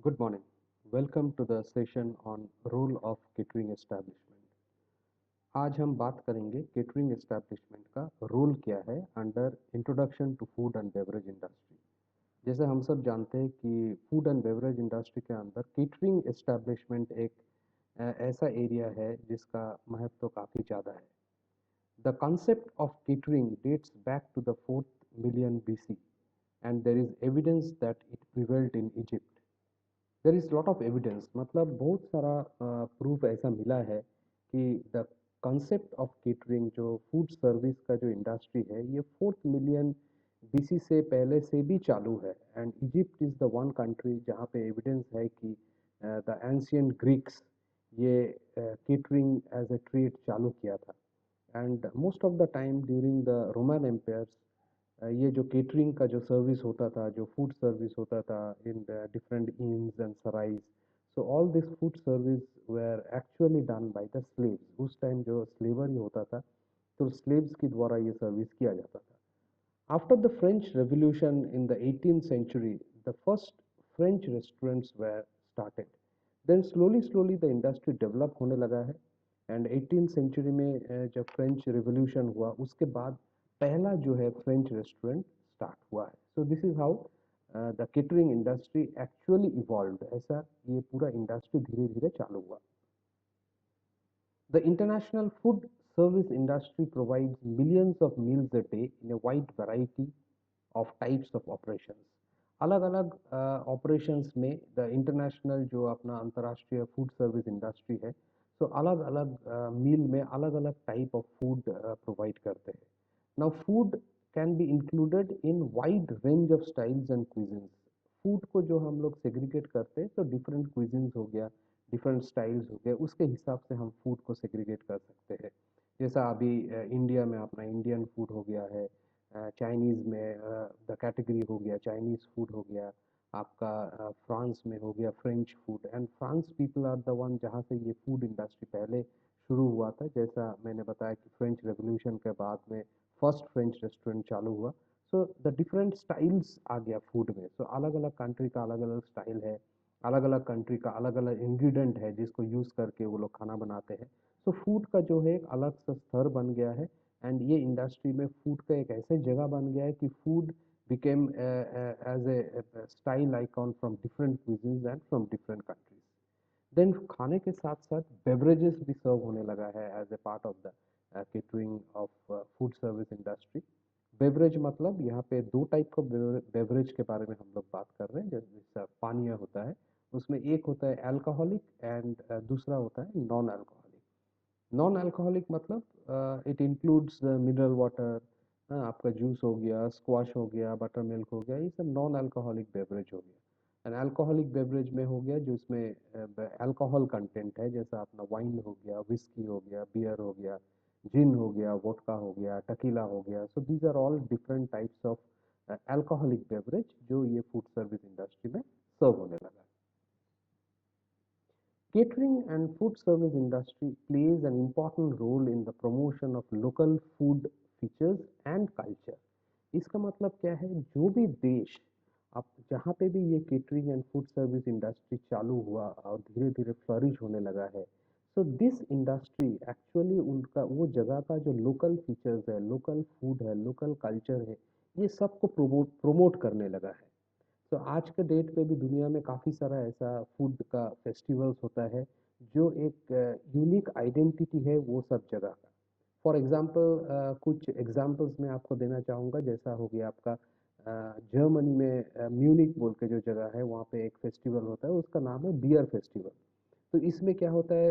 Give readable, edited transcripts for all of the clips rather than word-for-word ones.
Good morning. Welcome to the session on role of catering establishment. आज हम बात करेंगे केटरिंग एस्टैब्लिशमेंट का रोल क्या है under introduction to food and beverage industry. जैसे हम सब जानते हैं कि फूड एंड बेवरेज इंडस्ट्री के अंदर केटरिंग एस्टैब्लिशमेंट एक ऐसा एरिया है जिसका महत्व काफ़ी ज़्यादा है। The concept of catering dates back to the 4th million BC, and there is evidence that it prevailed in Egypt. There is lot of evidence, मतलब बहुत सारा प्रूफ ऐसा मिला है कि द कंसेप्ट ऑफ केटरिंग जो फूड सर्विस का जो इंडस्ट्री है ये 4th मिलियन बीसी से पहले से भी चालू है। And Egypt is the one country जहाँ पे एविडेंस है कि द एंशियंट ग्रीक्स ये केटरिंग एज ए ट्रेड चालू किया था। And most of the time during the Roman empires ये जो केटरिंग का जो सर्विस होता था, जो फूड सर्विस होता था in different inns and serais, so all this food service were actually done by the slaves. उस टाइम जो स्लेवरी होता था तो स्लेव्स के द्वारा ये सर्विस किया जाता था। After the French Revolution in the 18th century, the first French restaurants were started. Then slowly the industry develop होने लगा है। एंड 18th सेंचुरी में जब फ्रेंच रिवोल्यूशन हुआ उसके बाद पहला जो है फ्रेंच रेस्टोरेंट स्टार्ट हुआ है। So this is how the catering industry actually evolve. ऐसा ये पूरा इंडस्ट्री धीरे धीरे चालू हुआ। The international food service industry provides millions of meals a day in a wide variety of types of operations. अलग अलग ऑपरेशंस में द इंटरनेशनल जो अपना अंतर्राष्ट्रीय फूड सर्विस इंडस्ट्री है, तो अलग अलग मील में अलग अलग टाइप ऑफ फूड प्रोवाइड करते हैं। Now food can be included in wide range of styles and cuisines. Food को जो हम लोग सेग्रीगेट करते हैं तो डिफरेंट क्विजिन्स हो गया, डिफरेंट स्टाइल्स हो गए, उसके हिसाब से हम फूड को सेग्रीगेट कर सकते हैं। जैसा अभी इंडिया में अपना इंडियन फूड हो गया है, चाइनीज़ में द कैटेगरी हो गया चाइनीज़ फूड हो गया, आपका फ्रांस में हो गया French food. And France people are the one जहाँ से ये फूड इंडस्ट्री पहले शुरू हुआ था। जैसा मैंने बताया कि फ्रेंच रेवोल्यूशन के बाद में फर्स्ट फ्रेंच रेस्टोरेंट चालू हुआ। सो द डिफरेंट स्टाइल्स आ गया फूड में। सो अलग अलग कंट्री का अलग अलग स्टाइल है, अलग अलग कंट्री का अलग अलग इंग्रेडिएंट है जिसको यूज़ करके वो लोग खाना बनाते हैं। सो फूड का जो है एक अलग सा स्तर बन गया है। एंड ये इंडस्ट्री में फूड का एक ऐसे जगह बन गया है कि food became as a style icon from different cuisines and from different countries. Then खाने के साथ साथ बेवरेजेस भी सर्व होने लगा है as a part of the catering of food service industry. Beverage मतलब यहाँ पे दो टाइप का बेवरेज के बारे में हम लोग बात कर रहे हैं। जैसे पानीय होता है, उसमें एक होता है अल्कोहलिक एंड दूसरा होता है नॉन अल्कोहलिक। नॉन अल्कोहलिक मतलब इट इंक्लूड्स मिनरल वाटर, आपका जूस हो गया, स्क्वाश हो गया, बटर मिल्क हो गया, ये सब नॉन अल्कोहलिक बेवरेज हो गया। एंड अल्कोहलिक बेवरेज में हो गया जो इसमें अल्कोहल कंटेंट है, जैसा अपना वाइन हो गया, विस्की हो गया, बियर हो गया, जिन हो गया, वोडका हो गया, टकीला हो गया। So these are all different types of alcoholic beverage जो ये फूड सर्विस इंडस्ट्री में सर्व होने लगा। Catering and food service industry plays an important role in the promotion of local food features and culture. इसका मतलब क्या है, जो भी देश अब जहाँ पे भी ये catering and food service industry चालू हुआ और धीरे धीरे फ्लरिश होने लगा है, सो दिस इंडस्ट्री एक्चुअली उनका वो जगह का जो लोकल फीचर्स है, लोकल फूड है, लोकल कल्चर है, ये सबको प्रमोट करने लगा है। तो आज के डेट पे भी दुनिया में काफ़ी सारा ऐसा फूड का फेस्टिवल्स होता है जो एक यूनिक आइडेंटिटी है वो सब जगह का। फॉर एग्जांपल कुछ एग्जांपल्स मैं आपको देना चाहूँगा। जैसा हो गया आपका जर्मनी में म्यूनिक बोल के जो जगह है वहाँ पे एक फेस्टिवल होता है, उसका नाम है बियर फेस्टिवल। तो इसमें क्या होता है,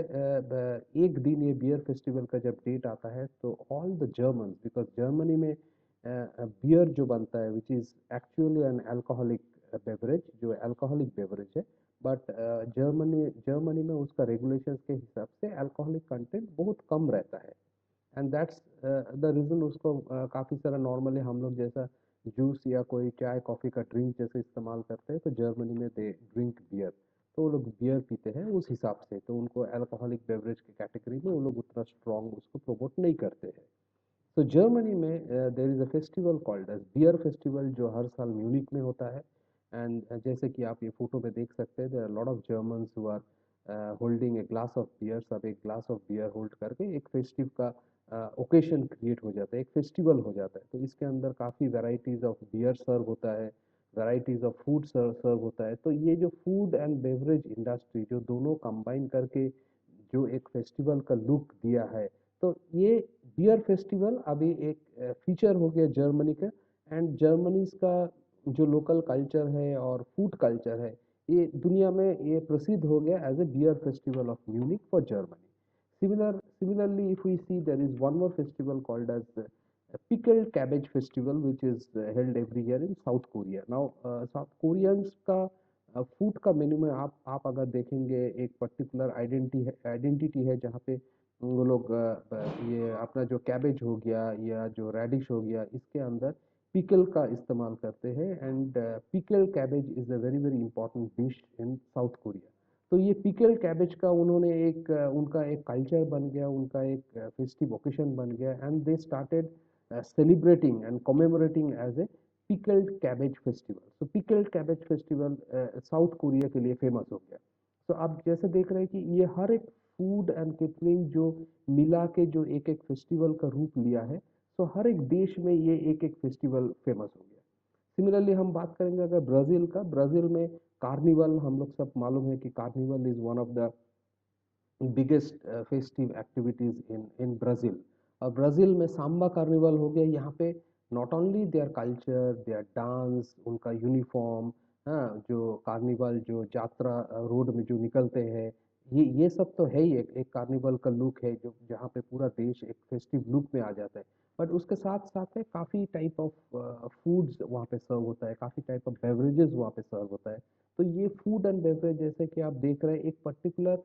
एक दिन ये बियर फेस्टिवल का जब डेट आता है तो all the German, because Germany में बियर जो बनता है which is actually an alcoholic beverage, जो अल्कोहलिक बेवरेज है, बट जर्मनी जर्मनी में उसका रेगुलेशंस के हिसाब से अल्कोहलिक कंटेंट बहुत कम रहता है। एंड दैट्स द रीज़न उसको काफ़ी सारा नॉर्मली हम लोग जैसा जूस या कोई चाय कॉफ़ी का ड्रिंक जैसे इस्तेमाल करते हैं, तो जर्मनी में दे ड्रिंक बियर। तो वो लोग बियर पीते हैं उस हिसाब से, तो उनको अल्कोहलिक बेवरेज की कैटेगरी में वो लोग उतना स्ट्रॉन्ग उसको प्रमोट नहीं करते हैं। तो जर्मनी में there is a festival called as beer festival जो हर साल म्यूनिक में होता है। एंड जैसे कि आप ये फोटो में देख सकते हैं, there are lot of Germans who are holding a glass of beer, सब एक ग्लास ऑफ बियर होल्ड करके एक फेस्टिव का ओकेशन क्रिएट हो जाता है, एक फेस्टिवल हो जाता है। तो इसके अंदर काफ़ी वेराइटीज़ ऑफ बियर सर्व होता है, वेराइटीज़ ऑफ फूड सर्व होता है। तो ये जो फूड एंड बेवरेज इंडस्ट्री जो दोनों कंबाइन करके जो एक फेस्टिवल का लुक दिया है, तो ये बियर फेस्टिवल अभी एक फीचर हो गया जर्मनी का। एंड जर्मनी का जो लोकल कल्चर है और फूड कल्चर है, ये दुनिया में ये प्रसिद्ध हो गया as a beer festival of Munich for Germany. Similarly, if we see, there is one more festival called as pickled cabbage festival, which is held every year in South Korea. Now, South Koreans का food का menu में आप अगर देखेंगे, एक particular identity है जहाँ पे वो लोग ये अपना जो कैबेज हो गया या जो रेडिश हो गया, इसके अंदर पिकल का इस्तेमाल करते हैं। And pickle cabbage is a very very important dish in south Korea. तो ये पिकल कैबेज का उन्होंने एक उनका एक कल्चर बन गया, उनका एक फेस्टिव ओकेशन बन गया, and they started celebrating and commemorating as a pickled cabbage festival. So pickled cabbage festival South Korea के लिए फेमस हो गया। तो आप जैसे देख रहे हैं कि ये हर एक फूड एंड केटरिंग जो मिला के जो एक एक फेस्टिवल का रूप लिया है, तो हर एक देश में ये एक एक फेस्टिवल फेमस हो गया। सिमिलरली हम बात करेंगे अगर ब्राज़ील का, ब्राज़ील में कार्निवल, हम लोग सब मालूम है कि carnival is one of the biggest festive activities in Brazil. और ब्राज़ील में सांबा कार्निवल हो गया। यहाँ पे not only their culture, their dance, उनका यूनिफॉर्म, हाँ, जो कार्निवल जो यात्रा रोड में जो निकलते हैं, ये सब तो है ही। एक कार्निवल का लुक है जो जहाँ पे पूरा देश एक फेस्टिव लुक में आ जाता है। बट उसके साथ साथ है काफ़ी टाइप ऑफ फूड्स वहाँ पे सर्व होता है, काफ़ी टाइप ऑफ बेवरेजेस वहाँ पे सर्व होता है। तो ये फूड एंड बेवरेज जैसे कि आप देख रहे हैं, एक पर्टिकुलर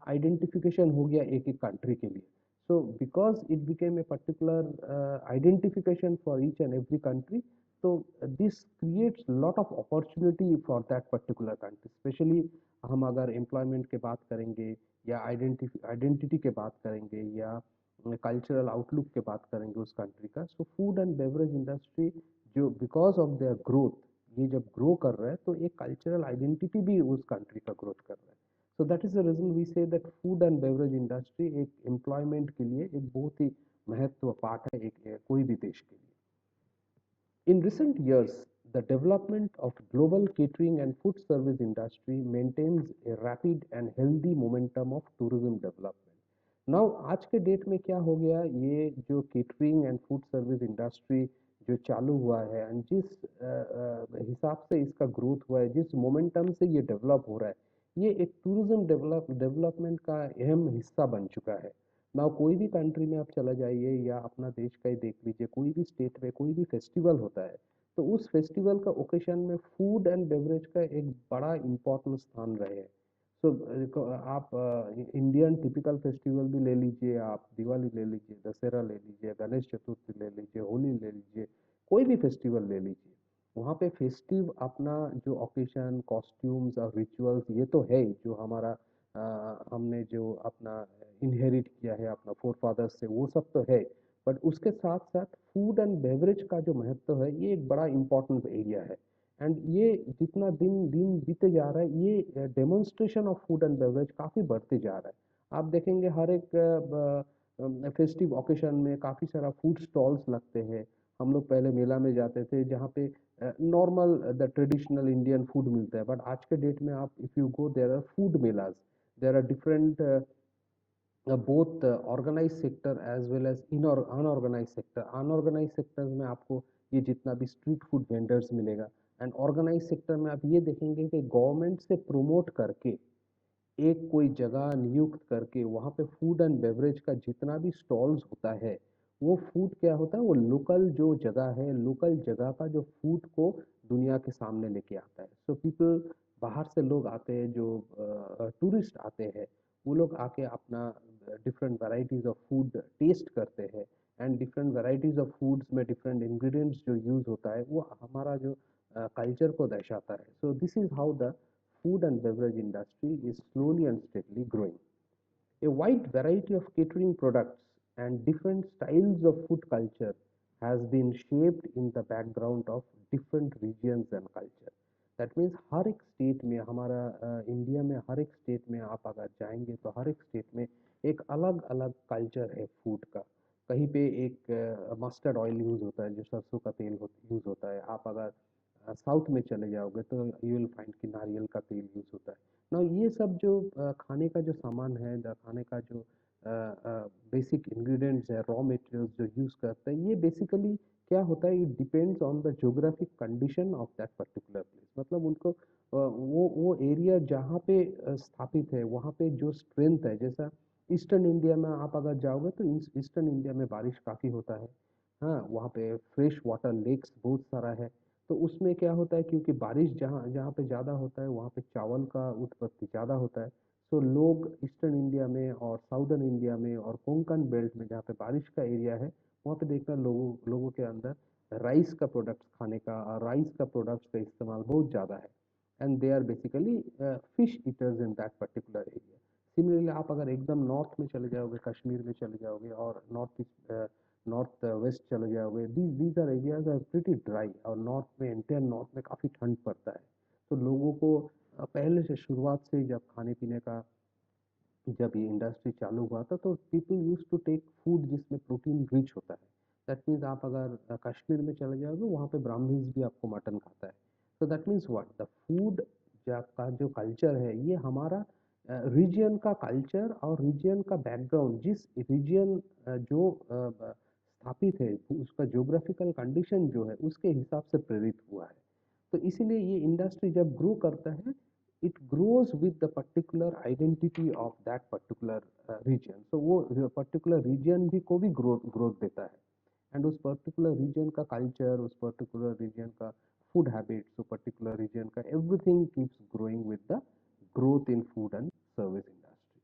आइडेंटिफिकेशन हो गया एक एक कंट्री के लिए। So because it became a particular identification for each and every country, तो this creates lot of opportunity for that particular country. Specially हम अगर एम्प्लॉयमेंट के बात करेंगे या आइडेंटिटी के बात करेंगे या कल्चरल आउटलुक के बात करेंगे उस कंट्री का, so food and beverage industry जो बिकॉज ऑफ देयर ग्रोथ, ये जब ग्रो कर रहा है तो एक कल्चरल आइडेंटिटी भी उस कंट्री का ग्रोथ कर रहा है। So that is the reason we say that food and beverage industry एक एम्प्लॉयमेंट के लिए एक बहुत ही महत्व पार्ट है एक कोई भी देश के लिए। In recent years, the development of global catering and food service industry maintains a rapid and healthy momentum of tourism development. Now, आज के डेट में क्या हो गया, ये जो catering and food service industry जो चालू हुआ है, एंड जिस हिसाब से इसका ग्रोथ हुआ है, जिस मोमेंटम से ये डेवलप हो रहा है, ये एक टूरिज्म डेवलपमेंट का अहम हिस्सा बन चुका है। ना कोई भी कंट्री में आप चला जाइए या अपना देश का ही देख लीजिए, कोई भी स्टेट में कोई भी फेस्टिवल होता है, तो उस फेस्टिवल का ओकेशन में फूड एंड बेवरेज का एक बड़ा इम्पोर्टेंट स्थान रहे हैं। सो आप इंडियन टिपिकल फेस्टिवल भी ले लीजिए, आप दिवाली ले लीजिए, दशहरा ले लीजिए, गणेश चतुर्थी ले लीजिए, होली ले लीजिए, कोई भी फेस्टिवल ले लीजिए, वहाँ पे फेस्टिव अपना जो ओकेशन, कॉस्ट्यूम्स और रिचुअल्स, ये तो है ही जो हमारा हमने जो अपना इनहेरिट किया है अपना फोर फादर्स से, वो सब तो है। बट उसके साथ साथ फूड एंड बेवरेज का जो महत्व है, ये एक बड़ा इम्पोर्टेंट एरिया है। एंड ये जितना दिन दिन बीते जा रहा है, ये demonstration of food and beverage काफ़ी बढ़ते जा रहा है। आप देखेंगे हर एक फेस्टिव ओकेशन में काफ़ी सारा फूड स्टॉल्स लगते हैं। हम लोग पहले मेला में जाते थे जहाँ पे normal the traditional Indian food मिलता है, बट आज के डेट में आप if you go, there are food melas, there are different both organized sector as well as unorganized sector। Unorganise sector में आपको ये जितना भी स्ट्रीट फूड वेंडर्स मिलेगा, एंड ऑर्गेनाइज सेक्टर में आप ये देखेंगे कि गवर्नमेंट से प्रोमोट करके एक कोई जगह नियुक्त करके वहाँ पे फूड एंड बेवरेज का जितना भी स्टॉल्स होता है, वो फूड क्या होता है, वो लोकल जो जगह है, लोकल जगह का जो फूड को दुनिया के सामने लेके आता है। सो पीपल, बाहर से लोग आते हैं, जो टूरिस्ट आते हैं, वो लोग आके अपना different varieties of food taste करते हैं। And different varieties of foods में डिफरेंट इंग्रेडिएंट्स जो यूज होता है, वो हमारा जो कल्चर को दर्शाता है। So this is how the food and beverage industry is slowly and steadily growing. A wide variety of catering products and different styles of food culture has been shaped in the background of different regions and culture. That means हर एक state में हमारा India में हर एक state में आप अगर जाएंगे तो हर एक स्टेट में एक अलग अलग कल्चर है फूड का। कहीं पे एक मस्टर्ड ऑयल यूज़ होता है जो सरसों का तेल यूज़ होता है। आप अगर साउथ में चले जाओगे तो यू विल फाइंड कि नारियल का तेल यूज़ होता है ना। ये सब जो खाने का जो सामान है खाने का जो बेसिक इंग्रेडिएंट्स है रॉ मटेरियल्स जो यूज़ करते हैं ये बेसिकली क्या होता है it depends on the geographic condition of that particular place. मतलब उनको वो एरिया जहाँ पे स्थापित है वहाँ पे जो स्ट्रेंथ है। जैसा ईस्टर्न इंडिया में आप अगर जाओगे तो ईस्टर्न इंडिया में बारिश काफ़ी होता है। हाँ, वहाँ पे फ्रेश वाटर लेक्स बहुत सारा है। तो उसमें क्या होता है क्योंकि बारिश जहाँ जहाँ पे ज़्यादा होता है वहाँ पे चावल का उत्पत्ति ज़्यादा होता है। तो लोग ईस्टर्न इंडिया में और साउदर्न इंडिया में और कोंकण बेल्ट में जहाँ पे बारिश का एरिया है वहाँ पे देखना लोगों के अंदर राइस का प्रोडक्ट्स खाने का और राइस का प्रोडक्ट्स का इस्तेमाल बहुत ज़्यादा है। And they are basically fish eaters in that particular area. Similarly आप अगर एकदम नॉर्थ में चले जाओगे कश्मीर में चले जाओगे और नॉर्थ वेस्ट चले जाओगे these are areas are pretty dry और नॉर्थ में इंटेयर नॉर्थ में काफ़ी ठंड पड़ता है। तो लोगों को पहले से शुरुआत से जब खाने पीने का जब ये इंडस्ट्री चालू हुआ था तो people use to take food जिसमें प्रोटीन रिच होता है। दैट मीन्स आप अगर कश्मीर में चले जाओगे वहाँ पे ब्राह्मीज भी आपको मटन खाता है। तो that means what the food का जो कल्चर है ये हमारा रीजन का कल्चर और रीजन का बैकग्राउंड जिस रीजन जो स्थापित है उसका ज्योग्राफिकल कंडीशन जो है उसके हिसाब से प्रेरित हुआ है। तो इसीलिए ये इंडस्ट्री जब ग्रो करता है it grows with the particular identity of that particular region। so वो particular region भी को भी growth देता है। एंड उस पर्टिकुलर रीजन का कल्चर उस पर्टिकुलर रीजन का फूड हैबिट्स उस पर्टिकुलर रीजन का everything keeps growing with the growth in food and service industry.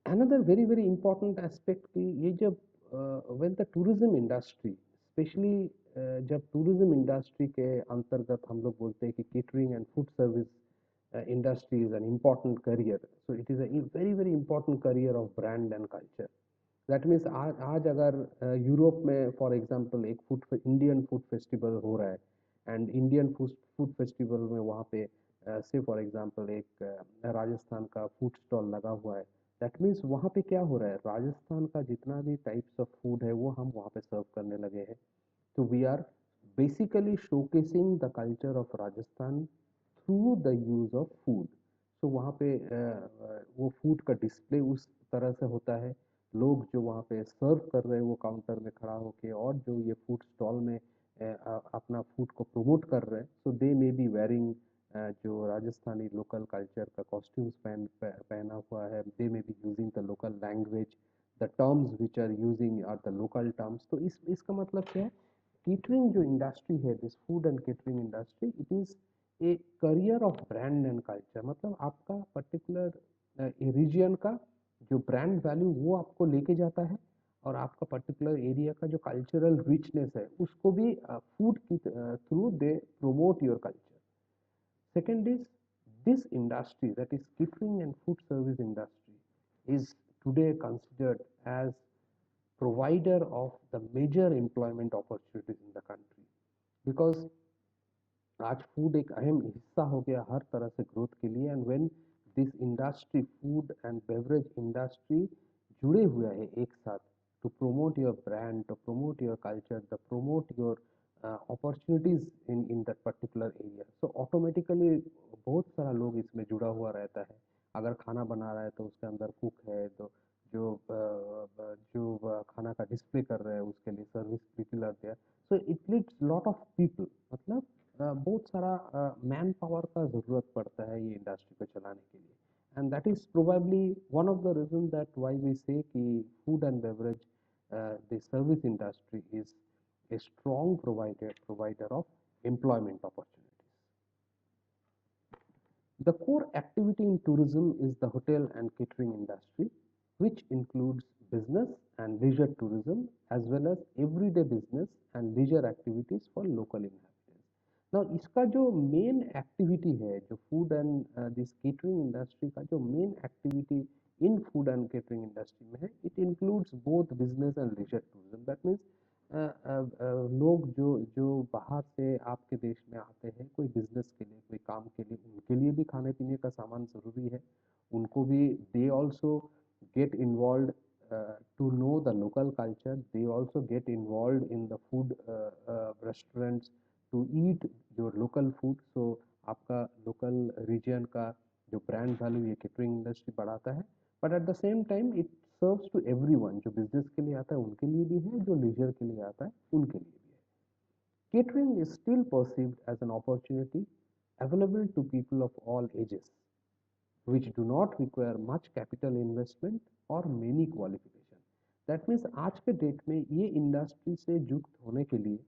another very very important aspect कि ये जब when the tourism industry specially जब टूरिज्म इंडस्ट्री के अंतर्गत हम लोग बोलते हैं कि catering and food service industry is an important career, so it is a very very important career of brand and culture। That means आज अगर यूरोप में फॉर एग्जांपल एक इंडियन फूड फेस्टिवल हो रहा है एंड इंडियन फूड फेस्टिवल में वहाँ पे से फॉर एग्जांपल एक राजस्थान का फूड स्टॉल लगा हुआ है। दैट मीन्स वहाँ पे क्या हो रहा है राजस्थान का जितना भी टाइप्स ऑफ फूड है वो हम वहाँ पे सर्व करने लगे हैं। तो we are basically showcasing the culture of Rajasthan through the use of food. तो वहाँ पे वो फूड का डिस्प्ले उस तरह से होता है। लोग जो वहाँ पे सर्व कर रहे हैं वो काउंटर में खड़ा होके और जो ये फूड स्टॉल में अपना फूड को प्रमोट कर रहे हैं सो दे मे बी वेयरिंग जो राजस्थानी लोकल कल्चर का कॉस्ट्यूम्स पहना हुआ है। They may be using the local language the terms which are using are the local terms. तो इसका मतलब क्या है केटरिंग जो इंडस्ट्री है this food and catering industry it is a carrier of brand and culture. मतलब आपका particular reason का जो ब्रांड वैल्यू वो आपको लेके जाता है और आपका पर्टिकुलर एरिया का जो कल्चरल रिचनेस है उसको भी फूड की through they promote your culture। Second is this industry that is catering and food service industry is today considered as provider of the major employment opportunities in the country because आज food एक अहम हिस्सा हो गया हर तरह से growth के लिए। And when this industry food and beverage industry जुड़े हुए हैं एक साथ to promote your brand to promote your culture the promote your opportunities in that particular area so automatically बहुत सारा लोग इसमें जुड़ा हुआ रहता है। अगर खाना बना रहा है तो उसके अंदर कुक है तो जो खाना का डिस्प्ले कर रहे हैं उसके लिए service people are there. So it needs lot of people. मतलब बहुत सारा मैन पावर का ज़रूरत पड़ता है ये इंडस्ट्री को चलाने के लिए। And that is probably one of the reason that why we say कि food and beverage the service industry is a strong provider of employment opportunities। The core activity in tourism is the hotel and catering industry, which includes business and leisure tourism as well as everyday business and leisure activities for local inhabitants। Now, इसका जो main activity है जो food and this catering industry का जो main activity in food and catering industry में है it includes both business and leisure tourism। That means लोग जो जो बाहर से आपके देश में आते हैं कोई बिजनेस के लिए कोई काम के लिए उनके लिए भी खाने पीने का सामान ज़रूरी है उनको भी they also get involved to know the local culture. They also get involved in the food restaurants to eat your local food. So आपका local region का जो brand value ये catering industry बढ़ाता है but at the same time it serves to everyone जो business के लिए आता है उनके लिए भी है जो leisure के लिए आता है उनके लिए भी है catering is still perceived as an opportunity available to people of all ages which do not require much capital investment or many qualification. That means आज के डेट में ये इंडस्ट्री से युक्त होने के लिए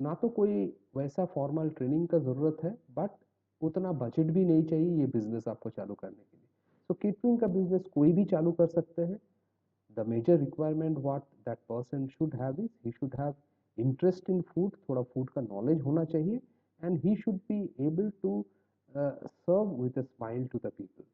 ना तो कोई वैसा फॉर्मल ट्रेनिंग का ज़रूरत है बट उतना बजट भी नहीं चाहिए ये बिजनेस आपको चालू करने के लिए सो केटरिंग का बिजनेस कोई भी चालू कर सकते हैं the major requirement what that person should have is he should have interest in food थोड़ा फूड का नॉलेज होना चाहिए and he should be able to serve with a smile to the people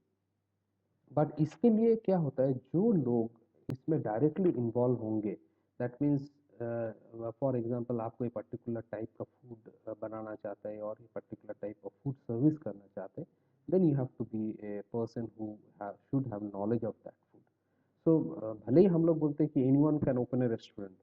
but इसके लिए क्या होता है जो लोग इसमें डायरेक्टली इन्वॉल्व होंगे दैट मीन्स फॉर एग्जांपल आप कोई पर्टिकुलर टाइप का फूड बनाना चाहते हैं और particular type of food service करना चाहते हैं then you have to be a person who should have knowledge of that food so भले ही हम लोग बोलते हैं कि anyone can open a restaurant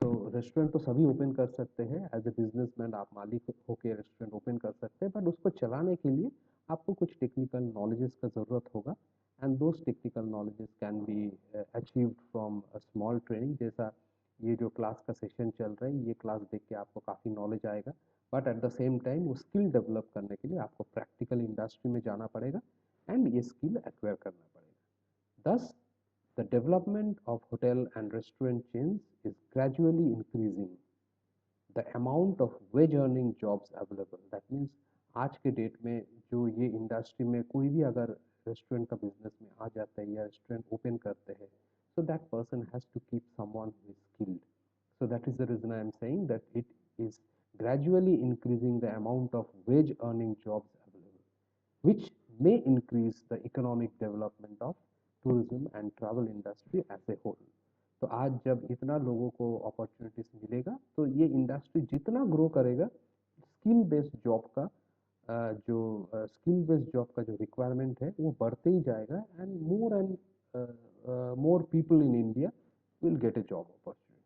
तो रेस्टोरेंट तो सभी ओपन कर सकते हैं एज ए बिजनेसमैन आप मालिक होकर रेस्टोरेंट ओपन कर सकते हैं बट उसको चलाने के लिए आपको कुछ टेक्निकल नॉलेजेस का ज़रूरत होगा and those technical knowledges can be achieved from a small training जैसा ये जो क्लास का सेशन चल रहा है ये क्लास देख के आपको काफ़ी नॉलेज आएगा but at the same time वो स्किल डेवलप करने के लिए आपको प्रैक्टिकल इंडस्ट्री में जाना पड़ेगा एंड ये स्किल एक्वायर करना पड़ेगा दस the development of hotel and restaurant chains is gradually increasing the amount of wage earning jobs available. That means आज के डेट में जो ये इंडस्ट्री में कोई भी अगर रेस्टोरेंट का बिजनेस में आ जाता है या रेस्टोरेंट ओपन करते हैं so that person has to keep someone who is skilled. So that is the reason I am saying that it is gradually increasing the amount of wage earning jobs available, which may increase the economic development of tourism and travel industry as a whole. तो आज जब इतना लोगों को opportunities मिलेगा तो ये industry जितना ग्रो करेगा स्किल बेस्ड जॉब का जो स्किल बेस्ड जॉब का जो रिक्वायरमेंट है वो बढ़ते ही जाएगा and more people in India will get a job opportunity.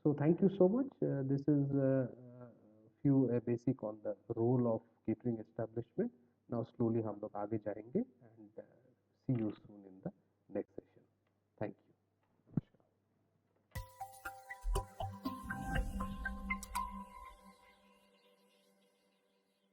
So thank you so much. This is few basic on the role of catering establishment. Now slowly हम लोग आगे जाएंगे